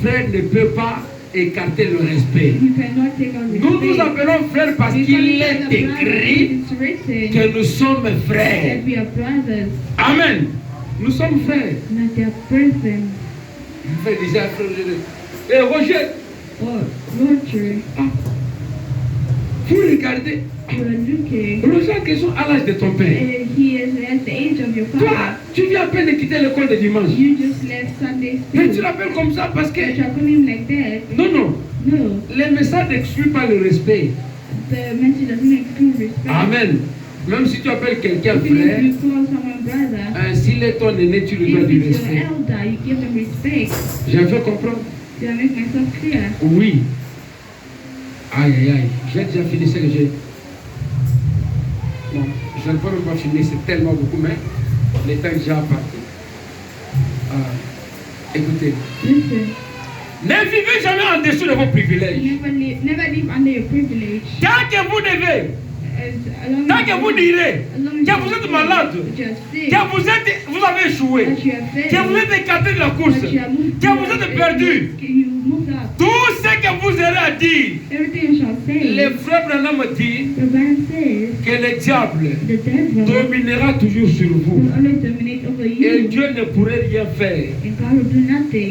frère ne peut pas écarter le respect. Nous nous appelons frères parce qu'il est écrit que nous sommes frères. Amen. Nous sommes frères. Frère disait à frère, et Roger, vous regardez, Roger a question à l'âge de ton père. Toi, tu viens à peine de quitter l'école de dimanche. Et tu l'appelles comme ça parce que... Non, non. Les messages n'excluent pas le respect. Amen. Même si tu appelles quelqu'un frère, s'il est ton aîné, tu lui dois du respect. J'ai fait comprendre? Oui. Aïe, aïe, aïe. J'ai déjà fini ce que j'ai. Bon, je ne peux même pas finir, c'est tellement beaucoup, mais le temps est déjà parti. Écoutez. Ne vivez jamais en dessous de vos privilèges. Never live under your privilege. Tant que vous devez, tant que vous direz que vous êtes malade, que vous avez échoué, que vous êtes écarté de la course, que vous êtes perdu, tout ce que vous aurez à dire, les frères Branham dit que le diable dominera toujours sur vous. Et Dieu ne pourrait rien faire.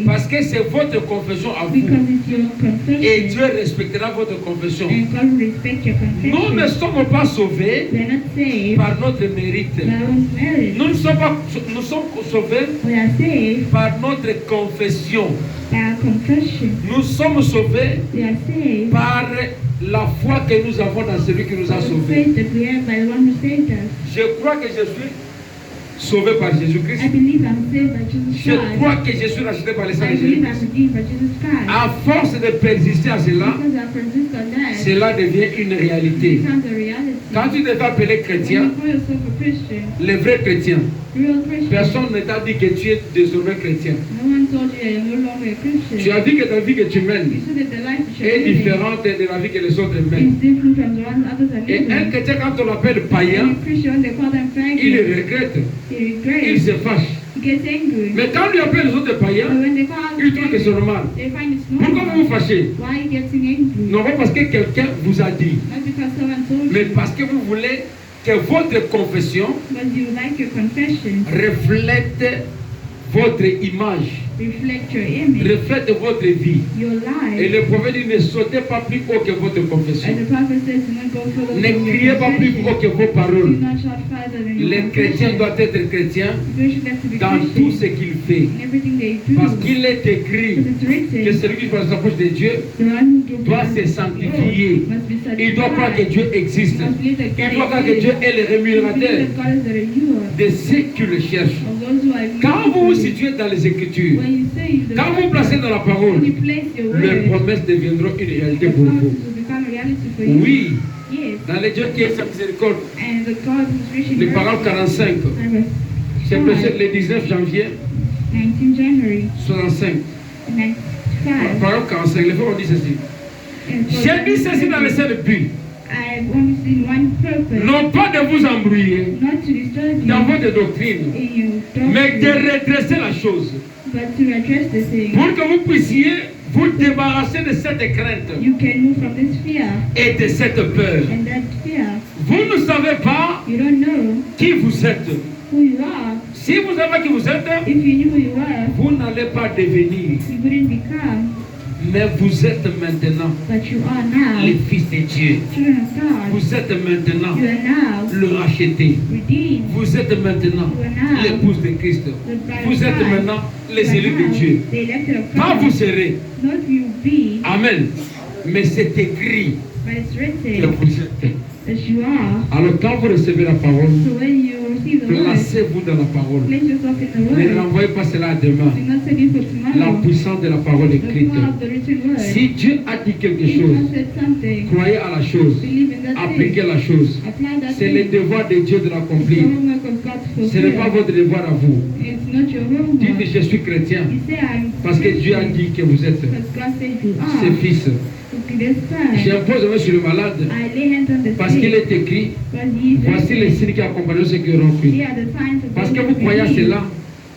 Parce que c'est votre confession à vous. Et Dieu respectera votre confession. Nous ne sommes pas sauvés par notre mérite. Nous sommes sauvés par notre confession. Nous sommes sauvés par la foi que nous avons dans celui qui nous a sauvés. Je crois que je suis sauvé par Jésus-Christ. Je crois que je suis racheté par le sang de Jésus-Christ. À force de persister à cela, cela devient une réalité. Quand tu te fais appeler chrétien, les vrais chrétiens, personne ne t'a dit que tu es désormais chrétien. Tu as dit que ta vie que tu mènes est différente de la vie que les autres mènent. Et un chrétien, quand on l'appelle païen, il regrette, il se fâche. Mais quand on lui appelle les autres païens, il trouve que c'est normal. Pourquoi vous vous fâchez? Non pas parce que quelqu'un vous a dit, mais parce que vous voulez que votre confession reflète votre image, reflète votre vie. Et le prophète dit, ne sautez pas plus haut que votre confession. Ne criez pas plus haut que vos paroles. Le chrétien doit être chrétien dans tout ce qu'il fait. Parce qu'il est écrit que celui qui s'approche de Dieu doit se sanctifier. Il doit croire que Dieu existe. Il doit croire que Dieu est le rémunérateur de ceux qui le cherchent. Quand vous vous situez dans les Écritures, quand vous vous placez dans la parole, les promesses deviendront une réalité pour vous. Oui, dans les dieux qui est sa miséricorde, les paroles 45, c'est le 19 janvier 65. Parole 45, les frères ont dit ceci. J'ai dit ceci dans le seul but. Non pas de vous embrouiller dans votre doctrine, mais de redresser la chose. Pour que vous puissiez vous débarrasser de cette crainte et de cette peur. Vous ne savez pas qui vous êtes. Si vous savez qui vous êtes, vous n'allez pas devenir. Mais vous êtes maintenant les fils de Dieu. Vous êtes maintenant le racheté. Vous êtes maintenant l'épouse de Christ. Vous êtes maintenant les élus de Dieu. Pas vous serez. Amen. Mais c'est écrit que vous êtes. Alors quand vous recevez la parole, placez-vous dans la parole. Ne renvoyez pas cela à demain. La puissance de la parole écrite. Si Dieu a dit quelque chose, croyez à la chose, appliquez la chose. C'est le devoir de Dieu de l'accomplir. Ce n'est pas votre devoir à vous. Dites je suis chrétien parce que Dieu a dit que vous êtes ses fils. J'impose sur le malade parce qu'il est écrit, voici les signes qui accompagnent ceux qui auront cru. Parce que vous croyez à cela,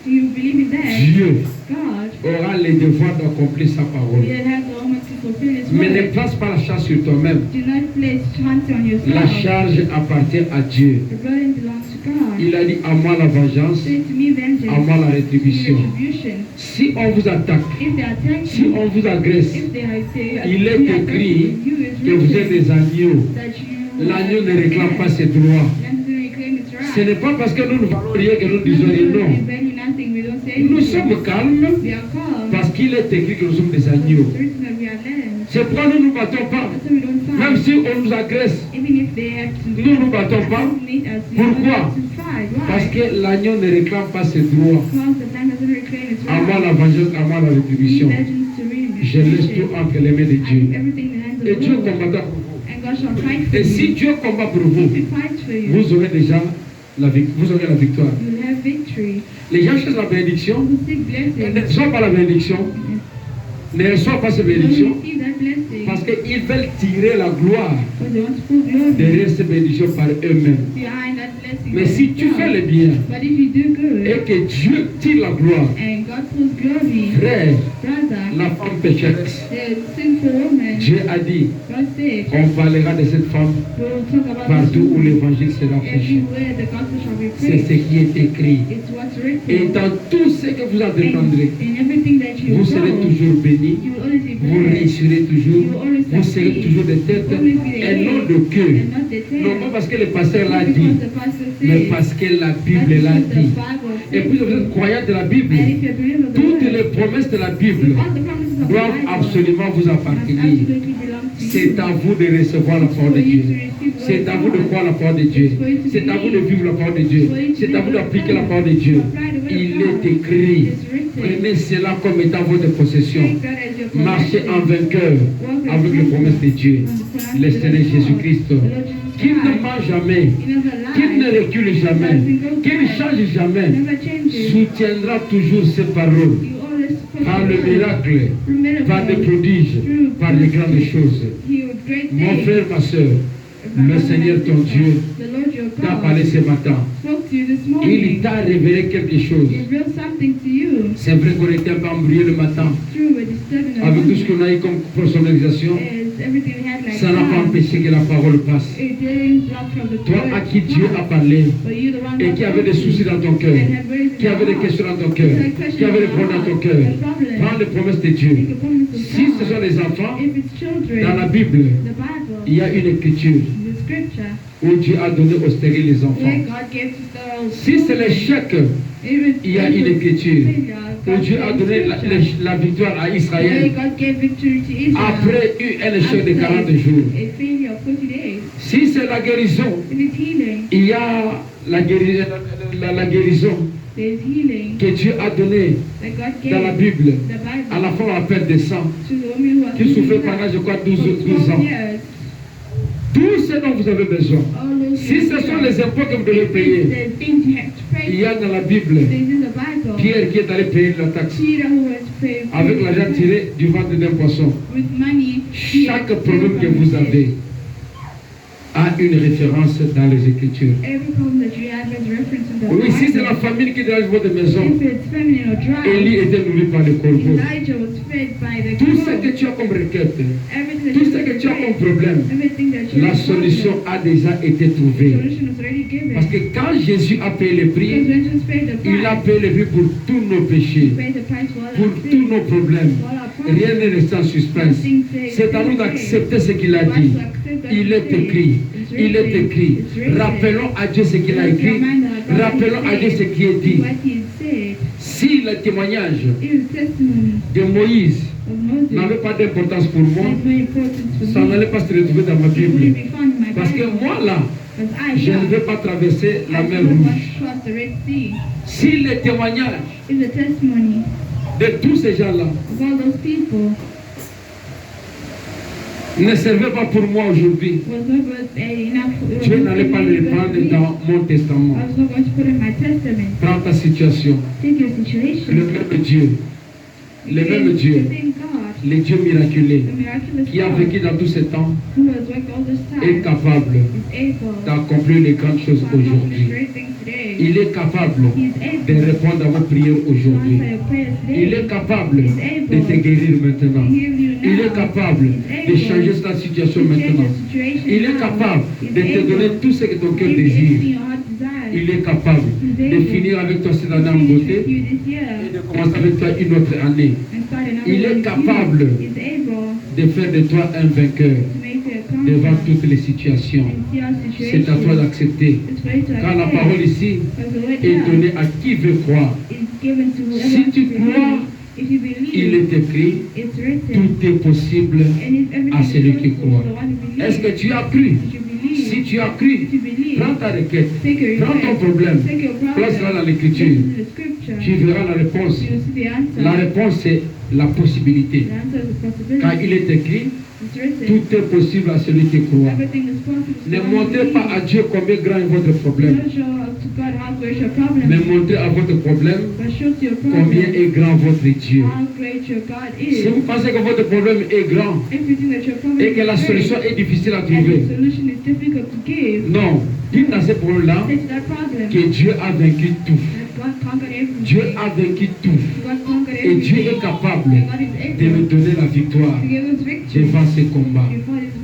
Do you believe in that? Dieu God aura le devoir d'accomplir sa parole. will have the honor to fulfill His Mais ne word. place pas la charge sur toi-même. Do not place chance on yourself. La charge appartient à Dieu. The burden belongs to God. Il a dit à moi la vengeance, Say to me vengeance, à moi la rétribution. retribution. Si on vous attaque, If they attack si you, on vous agresse, if they il est écrit que vous êtes des agneaux. L'agneau ne réclame pas ses droits. Ce n'est pas parce que nous ne valons rien que nous disons rien, non. Nous sommes calmes parce qu'il est écrit que nous sommes des agneaux. C'est pourquoi nous ne nous battons pas. Même si on nous agresse, nous ne nous battons pas. Pourquoi? Parce que l'agneau ne réclame pas ses droits. À moi la vengeance, à moi la rétribution. Je laisse tout entre les mains de Dieu. Et Dieu combattra pour vous. Et si Dieu combat pour vous, vous aurez déjà la victoire. Les gens cherchent la bénédiction, ne reçoivent pas la bénédiction, ne reçoivent pas cette bénédiction, parce qu'ils veulent tirer la gloire derrière ces bénédictions par eux-mêmes. Mais si tu fais le bien et que Dieu tire la gloire, frère, la femme pécheresse, Dieu a dit, on parlera de cette femme partout où l'évangile sera prêché. C'est ce qui est écrit. Et dans tout ce que vous entreprendrez, vous serez toujours bénis, vous réussirez toujours, vous serez toujours de tête et non de queue. Non pas parce que le pasteur l'a dit, mais parce que la Bible l'a dit. Et puis vous êtes croyant de la Bible, toutes les promesses de la Bible doivent absolument vous appartenir. C'est à vous de recevoir la parole de Dieu. C'est à vous de croire la parole de Dieu. C'est à vous de vivre la parole de Dieu. C'est à vous d'appliquer la parole de Dieu. Il est écrit. Prenez cela comme étant votre possession. Marchez en vainqueur avec les promesses de Dieu. Le Seigneur Jésus-Christ, qui ne ment jamais, qui ne recule jamais, qui ne change jamais, soutiendra toujours ses paroles par le miracle, par des prodiges, par les grandes choses. Mon frère, ma soeur, le Seigneur ton Dieu t'a parlé ce matin. Il t'a révélé quelque chose. C'est vrai qu'on était un peu embrouillé le matin avec tout ce qu'on a eu comme personnalisation. Ça n'a pas empêché que la parole passe. Toi à qui Dieu a parlé et qui avait des soucis dans ton cœur, qui avait des questions dans ton cœur, qui avait des problèmes dans ton cœur, prends les promesses de Dieu. Si ce sont les enfants, dans la Bible, il y a une écriture où Dieu a donné aux stériles les enfants. Si c'est l'échec, il y a une écriture où Dieu a donné la victoire à Israël après un échec de 40 jours. Si c'est la guérison, il y a la guérison que Dieu a donnée dans la Bible à la femme à perte de sang qui souffrait pendant, je crois, 12 ans. Tout ce dont vous avez besoin. Si ce sont les impôts que vous devez payer, il y a dans la Bible Pierre qui est allé payer la taxe avec l'argent tiré du ventre d'un poisson. Chaque problème que vous avez a une référence dans les Écritures. Oui, si c'est la famille qui dérange votre maison, Élie était nourri par le corbeau. Tout ce que tu as comme requête, tout ce que tu as comme problème, la solution a déjà été trouvée. Parce que quand Jésus a payé le prix, il a payé le prix pour tous nos péchés, pour tous nos problèmes. Rien n'est resté en suspense. C'est à nous d'accepter ce qu'il a dit. Il est écrit. Il est écrit. Rappelons à Dieu ce qu'il a écrit. Rappelons à Dieu ce qui est dit. Si le témoignage de Moïse n'avait pas d'importance pour moi, ça n'allait pas se retrouver dans ma Bible. Parce que moi là, je ne vais pas traverser la mer Rouge. Si le témoignage de tous ces gens-là ne servait pas pour moi aujourd'hui, Dieu n'allait pas le prendre dans mon testament. Prends ta situation. Le même Dieu, le même Dieu, le Dieu miraculé, qui a vécu dans tous ces temps, est capable d'accomplir les grandes choses aujourd'hui. Il est capable de répondre à vos prières aujourd'hui. Il est capable de te guérir maintenant. Il est capable de changer ta situation maintenant. Il est capable de te donner tout ce que ton cœur désire. Il est capable de finir avec toi cette année en beauté et de commencer avec toi une autre année. Il est capable de faire de toi un vainqueur devant toutes les situations. C'est à toi d'accepter. Car la parole ici est donnée à qui veut croire. Si tu crois, il est écrit, tout est possible à celui qui croit. Est-ce que tu as cru? Si tu as cru, prends ta requête, prends ton problème, place-la dans l'écriture. Tu verras la réponse. La réponse, c'est la possibilité. Car il est écrit, tout est possible à celui qui croit. Ne montrez pas à Dieu combien grand est votre problème. Mais montrez à votre problème combien est grand votre Dieu. Si vous pensez que votre problème est grand et que la solution est difficile à trouver, non, dites à ce problème-là que Dieu a vaincu tout. Dieu a vaincu tout. Et Dieu est capable de me donner la victoire devant ces combats.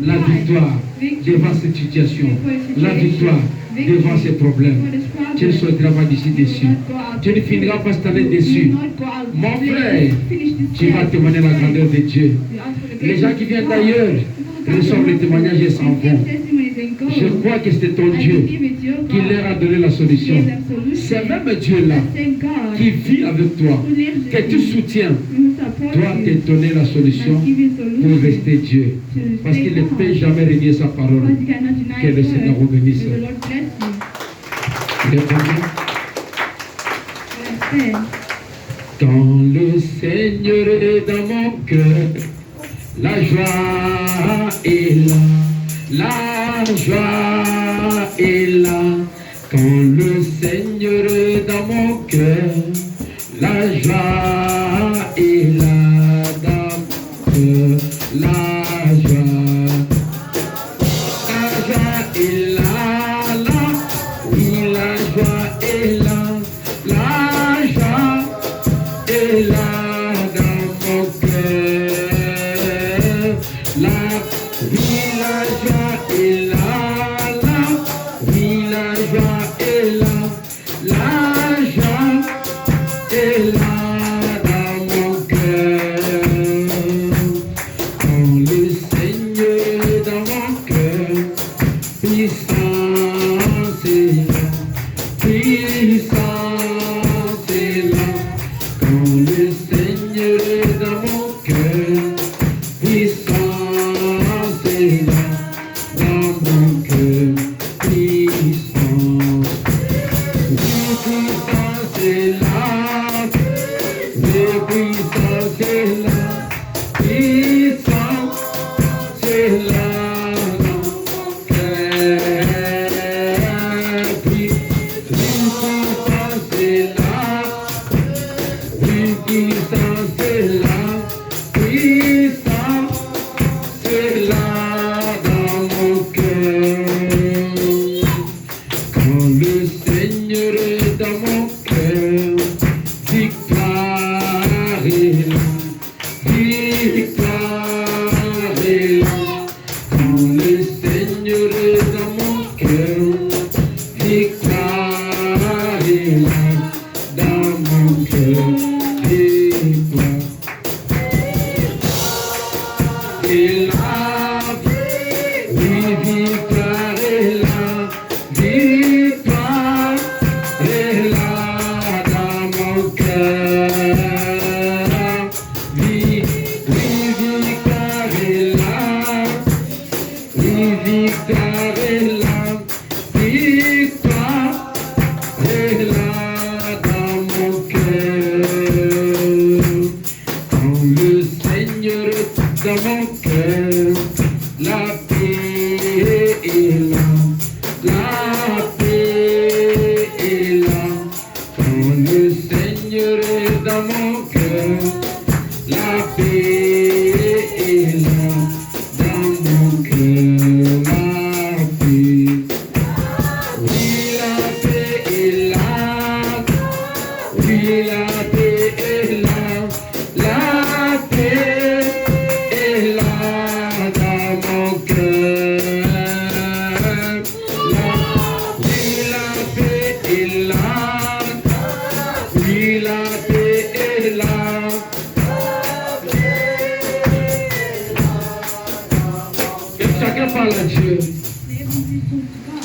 La victoire devant cette situation. La victoire devant ces problèmes. Tu ne sortiras pas d'ici dessus. Tu ne finiras pas cette année dessus. Mon frère, tu vas témoigner la grandeur de Dieu. Les gens qui viennent d'ailleurs reçoivent le témoignage et s'en vont. Je crois que c'est ton Dieu qui leur a donné la solution. C'est même Dieu-là qui vit avec toi, que tu soutiens, doit te donner la solution pour rester Dieu. Parce qu'il ne peut jamais renier sa parole. Que le Seigneur vous bénisse. Quand le Seigneur est dans mon cœur, la joie est là. La joie est là. Quand le Seigneur est dans mon cœur, la joie est là dans mon cœur. La joie est là, là. Oui, la joie est là. La joie est là dans mon cœur. Oui, la joie est là, là. Oui, la joie est là. La joie est là dans mon cœur. Quand le Seigneur est dans mon cœur, puissance est là. Puissance est là. Quand le Seigneur est dans mon cœur, puissance est là dans mon cœur. Puissance. Puissance est là. Puissance est là. Puissance est là dans mon cœur. Puissance est là. Puissance est là. Puissance est là dans mon cœur. Quand le Seigneur est dans mon cœur, victoire est là. Victoire est là. Quand le Seigneur est dans mon cœur, victoire est là dans mon cœur. Victoire est là. Oui, victoire est là. Victoire est là dans mon cœur. Oui, victoire est là. Oui, victoire est là. Victoire est là dans mon cœur. Quand le Seigneur est dans mon cœur, la paix est là. La paix est là. Quand le Seigneur est dans mon cœur, la paix est là dans mon cœur. La paix. Oui, la paix est là. parle à Dieu. Let everything talk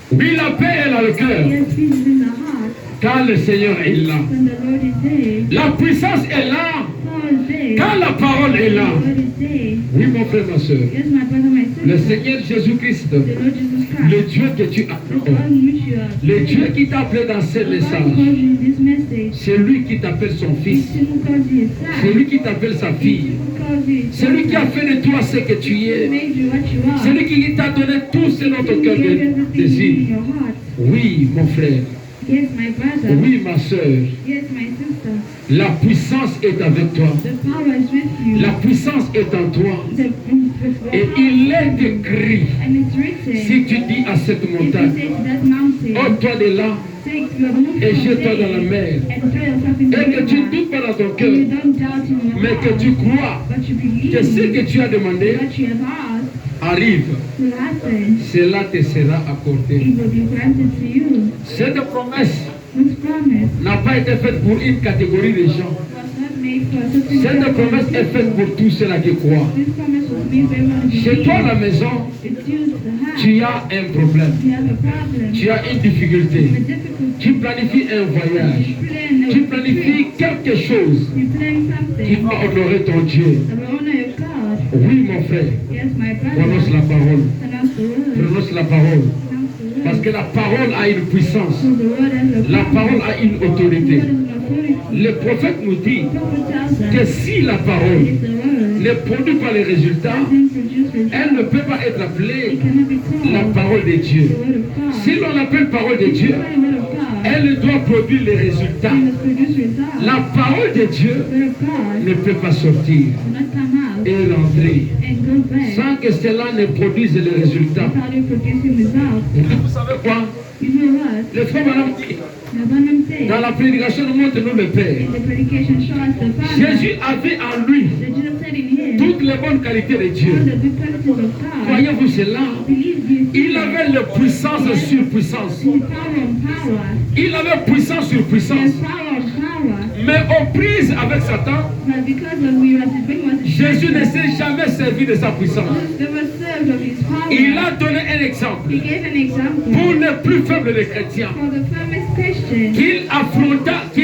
to God. Oui, la paix est dans le cœur. Yes, peace is in the heart. Quand le Seigneur est là. When the Lord is there, La puissance est là. power is there. Quand la parole est là. The Lord is there. Oui, mon frère, ma soeur. Yes, my brother, my sister. Le Seigneur Jésus-Christ, The Lord Jesus le Christ. Dieu que tu The adores, God in which you are. le Dieu qui t'a appelé dans ce The God who message, calls you this message. c'est lui qui t'appelle son It's fils, him who calls you his c'est son. lui qui t'appelle sa It's fille, him who calls you his c'est lui qui a daughter. fait de toi ce que tu He es, made you what you are. c'est lui qui t'a donné tout ce dont ton He cœur gave everything in désire. your heart. Oui, mon frère, Yes, my brother. oui, ma soeur, Yes, my sister. la puissance est avec toi, The power is with you. la puissance est en toi, The et il est écrit, and it's written. si tu dis à cette If you montagne, say to that mountain, ôte-toi de là, take your move et from jette-toi there dans la mer, and throw yourself in the et que tu ne river. doutes pas dans ton And cœur, you don't doubt in your mais que heart, tu crois but you que ce believe que tu as demandé what you have asked arrive, will happen. cela te sera accordé. It will be granted to you. Cette promesse This promise n'a pas été faite pour une catégorie de gens. was not made for a certain Cette promesse person. est faite pour tous ceux-là qui croient. This promise was made for everyone who Chez toi à la believes. maison, It's used to have. tu as un problème, You have a problem. tu as une difficulté, A difficulty. tu planifies un voyage, You plan tu a planifies trip. quelque chose You plan qui something va honorer ton Dieu. that will honor your God. Oui, mon frère, Yes, my prononce brother. la parole, Pronounce the word. prononce la parole, Pronounce the word. parce que la parole a une puissance, So the word has a la power. parole a une The word autorité. is an authority. Le prophète nous dit The prophet tells que us si la parole if the word ne produit pas les résultats, doesn't produce elle ne results, peut pas être it appelée cannot be la called parole de Dieu. the word of God. Si l'on l'appelle parole de Dieu, The word of God elle doit produire les résultats. must produce results. La parole de Dieu The word of God ne peut pas sortir will not come out et rentrer and go back sans que cela ne produise les résultats. without it producing results. Vous savez quoi? You know what? Le frère Madame dit, The Bible says dans la prédication, nous montre-nous le Père. in the predication show us the Father. Jésus avait en lui The Jesus said in him toutes les bonnes qualités de all Dieu. the good qualities of God. Voyez-vous cela? Believe this. Il avait la puissance sur puissance. His power on power. Il avait puissance sur His puissance. power on power. Mais aux prises avec Satan, But because when we were when was Jésus ne s'est jamais servi de sa puissance. they were served of his power. Il a donné un exemple He gave an example pour les plus faibles des chrétiens. for the firmest Christian Qui affronta quand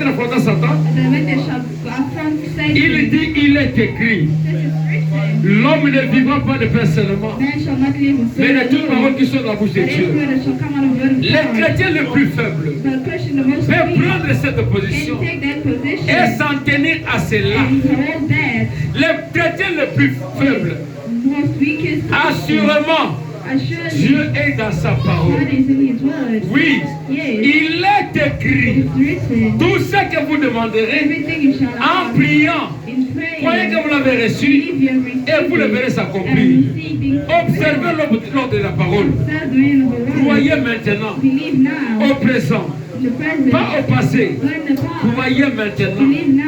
il affronta Satan, that when they shall affront Satan, il dit, il est écrit, this is written, l'homme ne vivra pas de pain seulement, man shall not live with mais de bread toutes alone, paroles qui sont dans la bouche de but every Dieu. word that shall come out of the word of Les God. chrétiens les plus faibles The Christian, the most peuvent weak, prendre cette position can take that position et s'en tenir à cela. and hold that Les chrétiens les plus faibles, most weakest assurément, assuredly Dieu est dans sa parole. God is in his word. Oui, Yes, il est écrit. it's written. Tout ce que vous demanderez Everything you shall en ask priant, in croyez prayer, que vous l'avez reçu believe you have received et vous le it, verrez and s'accomplir. receiving Observez l'ordre de la parole. observe the end of the word. Croyez maintenant Believe now au présent, in the present, pas au passé. not in the past. Croyez maintenant. Believe now.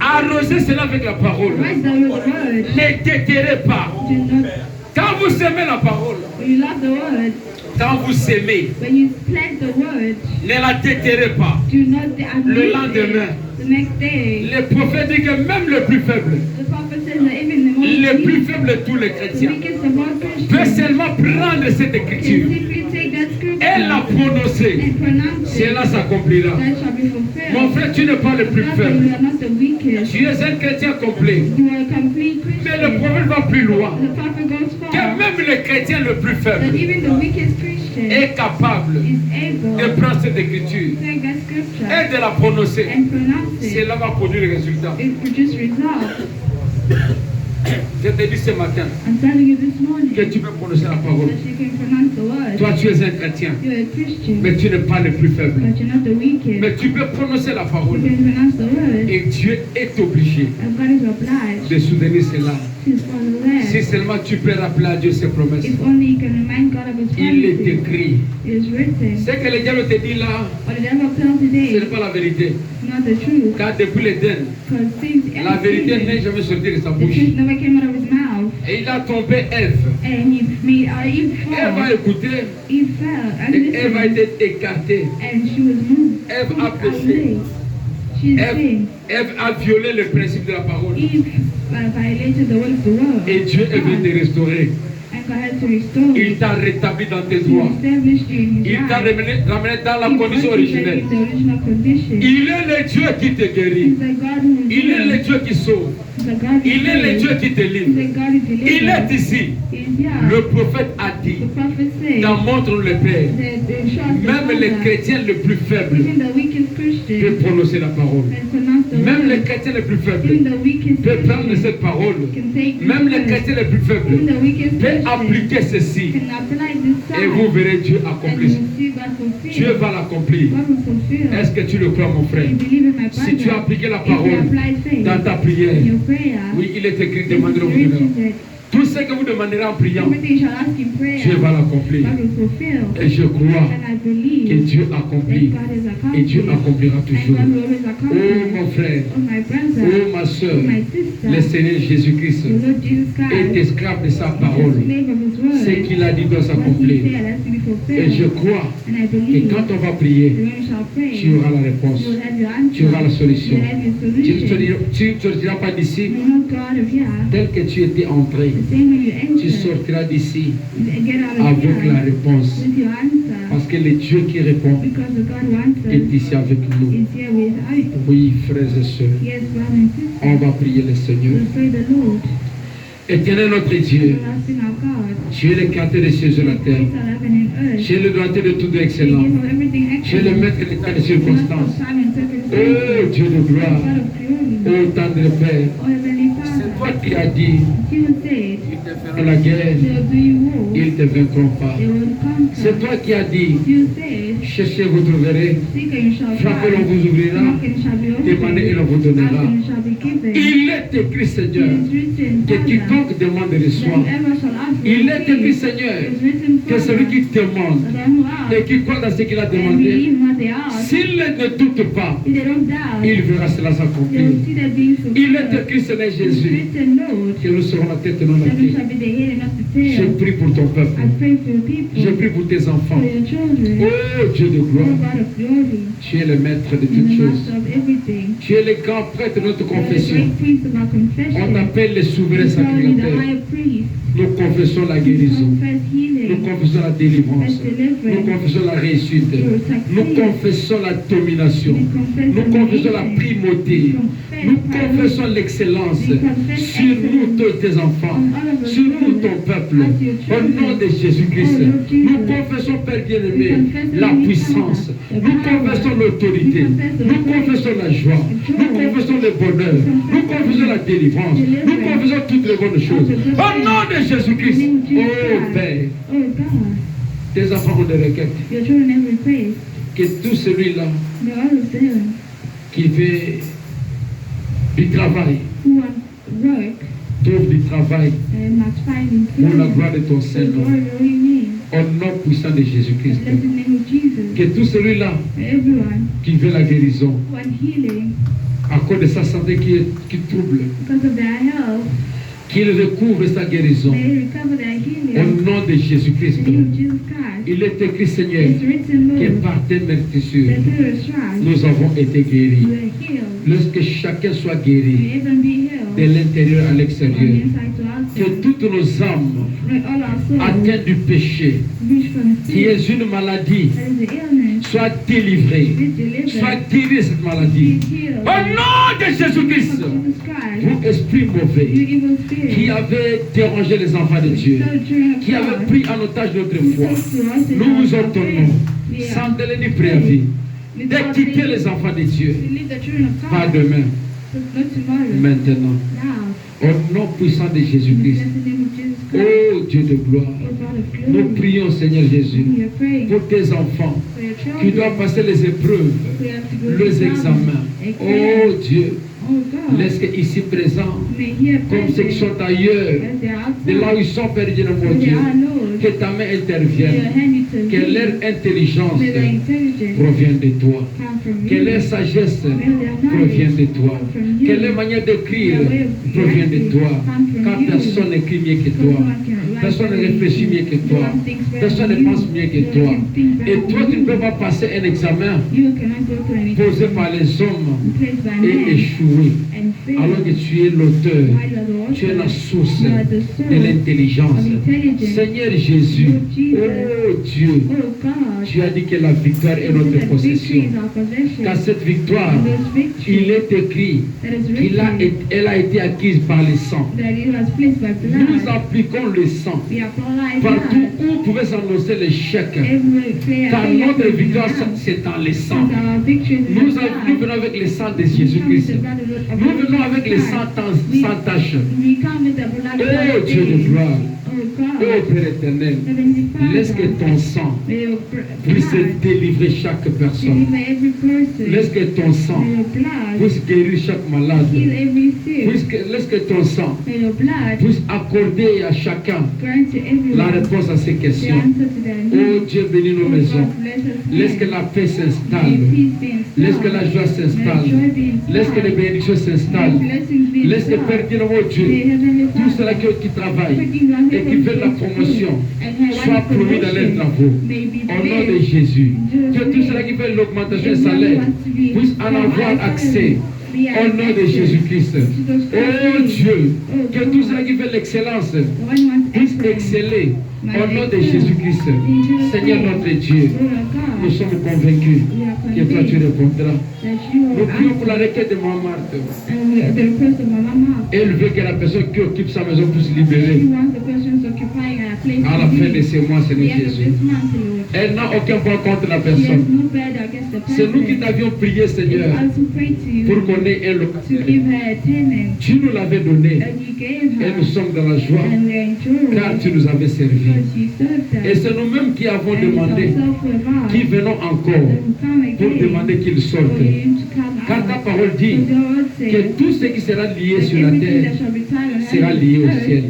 Arrosez cela avec la parole. Rise that with the word. Ne déterrez pas. Do not, Quand vous aimez la parole, when you love the word, quand vous aimez, when you plant the word, ne la déterrez pas. do not Le lendemain, the next day. le prophète dit que même le plus faible, The prophet says that even the most le plus weak, faible de tous les the chrétiens, weakest of all peut Christians, seulement prendre cette can écriture simply take that et la scripture prononcer. and pronounce it. Cela s'accomplira. That shall be fulfilled. Mon frère, tu n'es pas le plus Brother, faible. you are not the weakest. Tu es un chrétien complet. You are a complete Mais le Christian. prophète va plus loin. The prophet goes Que far même le chrétien le plus that faible even the weakest Christian est capable is able de to prendre cette écriture take that scripture et de la prononcer. and pronounce it. Cela va produire le résultat. It produces results. Je te dis ce matin I'm telling you this morning que tu peux prononcer la parole. that you can pronounce the word. Toi, tu es un chrétien, You're a Christian, mais tu n'es pas le plus faible. but you're not the weakest. Mais tu peux prononcer la You parole can pronounce the word, et Dieu est obligé and God is obliged de soutenir cela. to follow that. Si seulement tu peux rappeler à Dieu ses promesses. If only you can remind God of His Il est promises. écrit. It is written. Ce que le diable te dit là, What the devil tells ce today n'est pas la vérité. is not the truth. Car depuis l'Éden, Because since la vérité everything, n'est jamais sortie de sa the bouche. truth never came out of his mouth. Et il a trompé Ève. And he made Eve Ève a fall. écouté Eve fell and et Ève a listened, été écartée. and she was moved. Ève a moved péché. away. She Ève, sinned. Ève a violé le principe de la parole. Eve violated the word of the world. Et Dieu est venu te restaurer. Il t'a rétabli dans tes droits. Il t'a ramené dans la condition originelle. Il est le Dieu qui te guérit. Il est le Dieu qui sauve. Il est le Dieu qui te livre. Il est ici. Le prophète a dit, dans montre le Père, même les chrétiens les plus faibles peuvent prononcer la parole. Même les chrétiens les plus faibles peuvent prendre cette parole. Même les chrétiens les plus faibles peuvent appliquer ceci. Et vous verrez Dieu accomplir. Dieu va l'accomplir. Est-ce que tu le crois, mon frère? Si tu as appliqué la parole dans ta prière, oui, il est écrit, demandez-le. Tout ce que vous demanderez en priant, Dieu va l'accomplir. Et je crois que Dieu accomplit. Et Dieu accomplira toujours. Oh mon frère, oh ma soeur, le Seigneur Jésus-Christ est esclave de sa parole. Ce qu'il a dit doit s'accomplir. Et je crois que quand on va prier, tu auras la réponse. Tu auras la solution. Tu ne sortiras pas d'ici tel que tu étais entré. Tu sortiras d'ici avec la réponse. Parce que le Dieu qui répond est ici avec nous. Oui, frères et sœurs, on va prier le Seigneur. Éternel notre Dieu, tu es le créateur des cieux et de la terre. Tu es le donateur de tout excellent. Tu es le maître de l'état des circonstances. Oh Dieu de gloire, oh tendre Père, c'est toi qui as dit, ils te feront la guerre, ils ne te vaincront pas. C'est toi qui as dit, cherchez, vous trouverez, frappez, on vous ouvrira, demandez et on vous donnera. Il est écrit, Seigneur, que quiconque demande reçoit. Il est écrit, Seigneur, que celui qui demande et qui croit dans ce qu'il a demandé, s'il ne doute pas, il verra cela s'accomplir. Il est écrit, Seigneur Jésus, que nous serons la tête et non la queue. Je prie pour ton peuple. Je prie pour tes enfants. Oh Dieu de gloire, tu es le maître de toutes choses. Tu es le grand prêtre de notre confession. On t'appelle le souverain sacrificateur. Nous confessons la guérison. Nous confessons la délivrance. Nous confessons la réussite. Nous confessons la domination. Nous confessons la primauté. Nous confessons l'excellence sur nous, tous tes enfants, sur nous, ton peuple. Au nom de Jésus-Christ, nous confessons, Père bien-aimé, la puissance. Nous confessons l'autorité. Nous confessons la joie. Nous confessons le bonheur. Nous confessons la délivrance. Nous confessons toutes les bonnes choses. Au nom de Jésus-Christ, oh Père, tes enfants ont des requêtes. Que tout celui-là qui fait du travail trouve du travail pour la gloire de ton Seigneur. Au nom puissant de Jésus-Christ. Que tout celui-là qui veut la guérison à cause de sa santé qui trouble, qu'il recouvre sa guérison. Au nom de Jésus-Christ. Il est écrit, Seigneur, que par tes meurtrissures, nous avons été guéris. Lorsque chacun soit guéri, de l'intérieur à l'extérieur, que toutes nos âmes atteintes du péché, qui est une maladie, soient délivrées, soient guéries de cette maladie. Au nom de Jésus-Christ, vous, esprit mauvais, qui avez dérangé les enfants de Dieu, qui avez pris en otage notre foi, nous vous ordonnons, sans délai ni préavis, de quitter les enfants de Dieu. Pas demain, maintenant. Au nom puissant de Jésus-Christ. Oh Dieu de gloire, nous prions, Seigneur Jésus, pour tes enfants qui doivent passer les épreuves, les examens. Oh Dieu, laisse qu'ici présents, comme ceux qui sont ailleurs, de là où ils sont perdus, mon Dieu, que ta main intervienne, que leur intelligence provienne de toi, que leur sagesse provienne de toi, que leur manière d'écrire provienne de toi, car personne n'écrit mieux que toi, personne ne réfléchit mieux que toi, personne ne pense mieux que toi. Et toi, tu ne peux pas passer un examen posé par les hommes et échouer, alors que tu es l'auteur Tu es la source de l'intelligence. Seigneur Jésus, oh Dieu, tu as dit que la victoire est notre possession. Qu'à cette victoire, il est écrit qu'elle a été acquise par le sang. Nous appliquons le sang partout où pouvait s'annoncer l'échec. Car notre victoire, c'est dans le sang. Nous venons avec le sang de Jésus-Christ. Nous venons avec le sang sans tache. Oh Dieu de gloire. Oh Père éternel, laisse que ton sang puisse délivrer chaque personne. Laisse que ton sang puisse guérir chaque malade. Laisse que ton sang puisse accorder à chacun la réponse à ces questions. Oh Dieu, bénis nos maisons. Laisse que la paix s'installe. Laisse que la joie s'installe. Laisse que les bénédictions s'installent. Laisse que Père Dieu, tous ceux qui travaillent et qui veulent la promotion soient promis dans leurs travaux. Au nom de Jésus. Que tous ceux qui veulent l'augmentation des salaires puissent en avoir accès. Au nom de Jésus-Christ. Oh Dieu, que tous ceux qui veulent l'excellence puissent exceller. Au nom de Jésus-Christ. Seigneur notre Dieu, nous sommes convaincus que toi tu répondras. Nous prions pour la requête de Maman Marthe. Elle veut que la personne qui occupe sa maison puisse libérer à la fin de ces mois, Seigneur Jésus. Elle n'a aucun point contre la personne. C'est nous qui t'avions prié, Seigneur, pour qu'on ait un locataire. Tu nous l'avais donné et nous sommes dans la joie car tu nous avais servi. Et c'est nous-mêmes qui avons demandé, qui venons encore pour demander qu'il sorte. Car ta parole dit que tout ce qui sera lié sur la terre sera lié au ciel.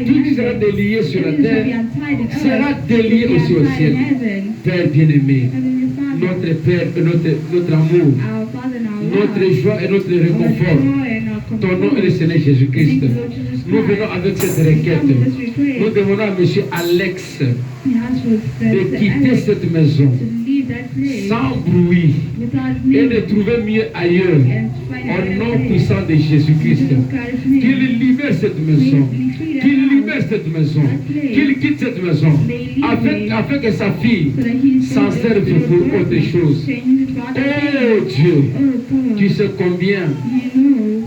Tout ce qui sera délié sur la terre sera délié aussi au ciel. Père bien-aimé, notre Père et notre amour, notre joie et notre réconfort, ton nom est le Seigneur Jésus-Christ. Nous venons avec cette requête. Nous demandons à M. Alex de quitter cette maison sans bruit et de trouver mieux ailleurs. Au nom puissant de Jésus-Christ. Qu'il libère cette maison. Qu'il libère cette maison. Qu'il quitte cette maison. Afin que sa fille s'en serve pour autre chose. Oh Dieu, tu sais combien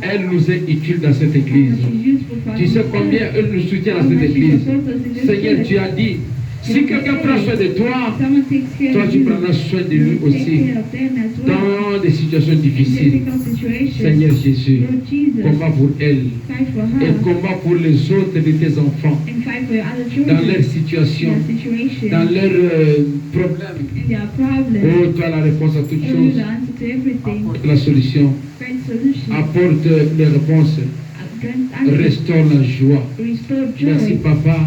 elle nous est utile dans cette église. Tu sais combien elle nous soutient dans cette église. Seigneur, tu as dit, si quelqu'un prend soin de toi, toi tu prendras soin de lui aussi dans des situations difficiles. Seigneur Jésus, combat pour elle et combat pour les autres de tes enfants dans leur situation, dans leurs problèmes. Oh, tu as la réponse à toutes choses. Apporte la solution. Apporte les réponses. Restaure la joie. Merci Papa.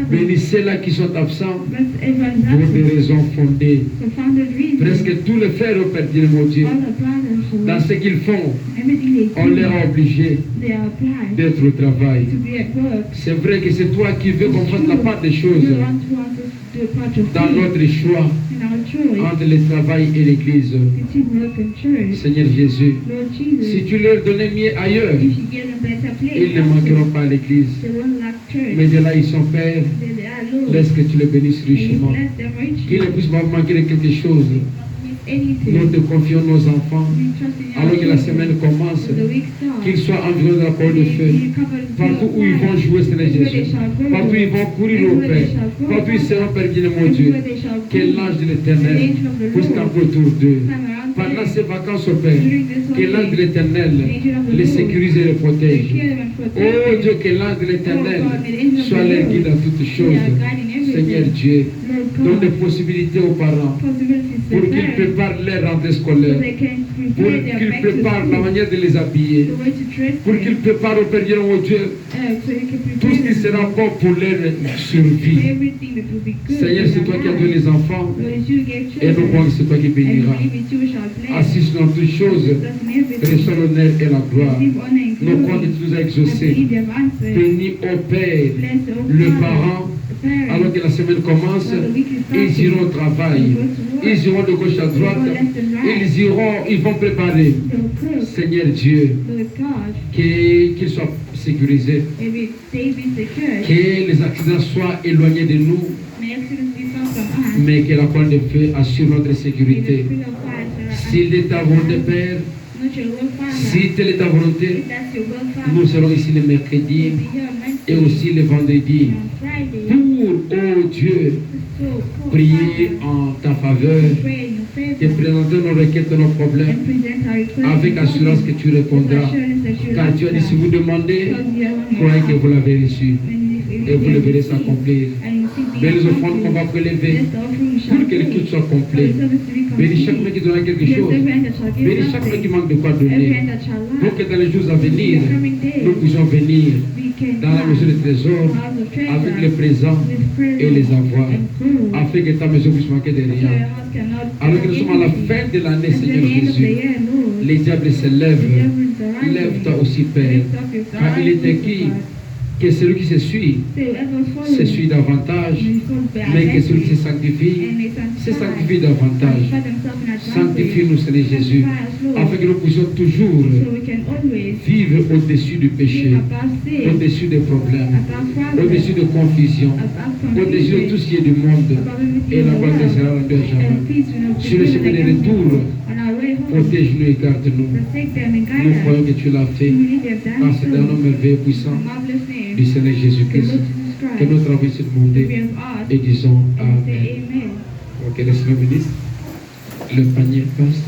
Bénis ceux-là qui sont absents pour des raisons fondées. Presque tous les frères ont perdu mon Dieu. Dans ce qu'ils font, on les a obligés d'être au travail. C'est vrai que c'est toi qui veux qu'on fasse la part des choses dans notre choix entre le travail et l'église. Seigneur Jésus, si tu leur donnais mieux ailleurs, ils ne manqueront pas à l'église. Mais de là ils sont Père, laisse que tu les bénisses richement. Qu'ils ne puissent pas manquer de quelque chose. Nous te confions nos enfants, alors que la semaine commence, qu'ils soient environnés de la parole de feu. Partout où ils vont jouer, Seigneur Jésus. Partout où ils vont courir au Père. Partout où ils seront perdus, mon Dieu. Que l'ange de l'Éternel puisse camper autour d'eux. Pendant ces vacances au Père, que l'ange de l'Éternel les sécurise et les protège. Oh Dieu, que l'ange de l'Éternel soit leur guide dans toutes choses. Seigneur Dieu, donne des possibilités aux parents pour qu'ils préparent leur rentrée scolaire, pour qu'ils préparent la manière de les habiller, pour qu'ils préparent au Père Dieu, mon Dieu, tout ce qui sera bon pour leur survie. Seigneur, c'est toi qui as donné les enfants et nous croyons que c'est toi qui béniras. Assiste dans toutes choses, reçois l'honneur et la gloire. Nous croyons que tu nous as exaucés. Bénis au Père, le parent, alors que la semaine commence, ils iront au travail, ils iront de gauche à droite, ils vont préparer. Seigneur Dieu, qu'ils soient sécurisé. May we stay be secured. Que les accidents soient éloignés de nous, May accidents be far from us. mais que la colonne de feu assure notre May the sécurité. spirit of fire surround us. S'il est ta volonté, Père, Not your will, Father. si telle est ta volonté, If that's your will, Father. nous serons ici le mercredi We'll be here on et Wednesday aussi le vendredi and on Friday. pour, oh Dieu, So, for prier Father, en ta faveur, pray in your te favor présenter nos requêtes et nos problèmes and present our request avec and assurance que tu répondras. assurance that you Car tu as dit, si vous demandez, because you are on croyez your que vous l'avez reçu and et vous le verrez s'accomplir. Bénis les offrandes qu'on va prélever pour que le culte soit complet. Bénis chaque main qui donnera quelque chose. Bénis chaque main qui manque de quoi donner. Pour que dans les jours à venir, nous puissions venir dans la maison des trésors avec les présents et les avoirs, afin que ta maison puisse manquer de rien. Alors que nous sommes à la fin de l'année, Seigneur Jésus, les diables se lèvent. Lève-toi aussi, Père. Car il est écrit que celui qui se suit davantage, mais que celui qui se sanctifie davantage. Sanctifie-nous, Seigneur Jésus, afin que nous puissions toujours vivre au-dessus du péché, au-dessus des problèmes, au-dessus de confusion, au-dessus de tout ce qui est du monde. Et la gloire te sera rendue à jamais. Sur le chemin de retour, protège-nous et garde-nous. Nous croyons que tu l'as fait, car c'est dans le nom merveilleux et puissant du Seigneur Jésus-Christ que notre envie s'est demandé et disons Amen. Ok, le Seigneur bénisse. Le panier passe.